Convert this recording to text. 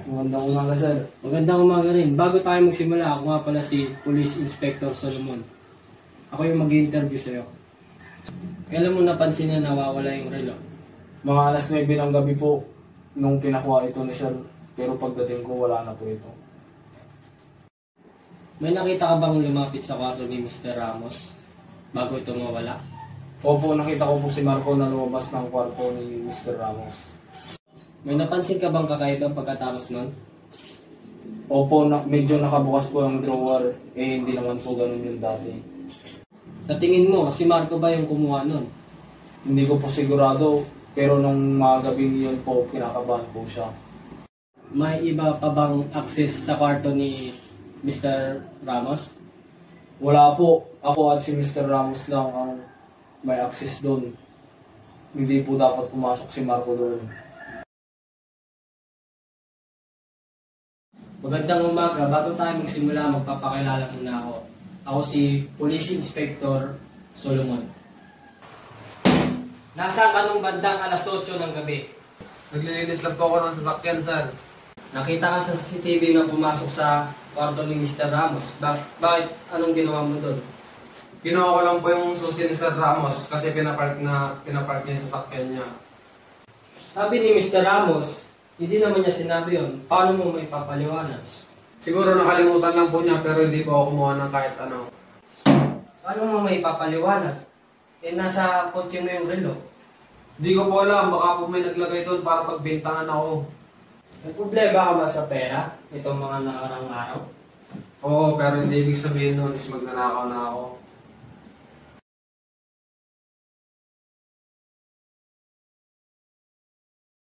Magandang umaga, sir. Magandang umaga rin. Bago tayo magsimula, ako nga pala si Police Inspector Solomon. Ako yung mag-i-interview sa'yo. Kailan mo napansin na nawawala yung relo? Mga alas 9 ng gabi po nung pinakuha ito ni sir. Pero pagdating ko, wala na po ito. May nakita ka bang lumapit sa kwarto ni Mr. Ramos bago ito mawala? Opo, nakita ko po si Marco na lumabas ng kwarto ni Mr. Ramos. May napansin ka bang kakaiba pagkatapos nun? Opo, medyo nakabukas po ang drawer. Hindi naman po ganun yung dati. Sa tingin mo, si Marco ba yung kumuha nun? Hindi ko po sigurado, pero nung mga gabi yun po, kinakabahan po siya. May iba pa bang access sa kwarto ni Mr. Ramos? Wala po. Ako at si Mr. Ramos lang ang may access doon. Hindi po dapat pumasok si Marco doon. Magandang umaga. Bago tayo magsimula, magpapakilala muna ako. Ako si Police Inspector Solomon. Nasaan ka nung bandang alas 8 ng gabi? Naglilinis lang po ako ng sasakyan, sir. Nakita ka sa CCTV na pumasok sa kwarto ni Mr. Ramos. Bakit? Anong ginawa mo doon? Kinuha ko lang po yung susi ni Sir Ramos kasi pinapark niya yung sasakyan niya. Sabi ni Mr. Ramos, hindi naman niya sinabi yun. Paano mo may papaliwanag? Siguro nakalimutan lang po niya pero hindi po ako kumuha ng kahit ano. Paano mo may papaliwanag? Nasa kotse mo yung relo. Hindi ko po alam, baka po may naglagay doon para pagbintangan ako. May problema ka ba sa pera itong mga nakarang araw? Oo, pero hindi ibig sabihin nun is magnanakaw na ako.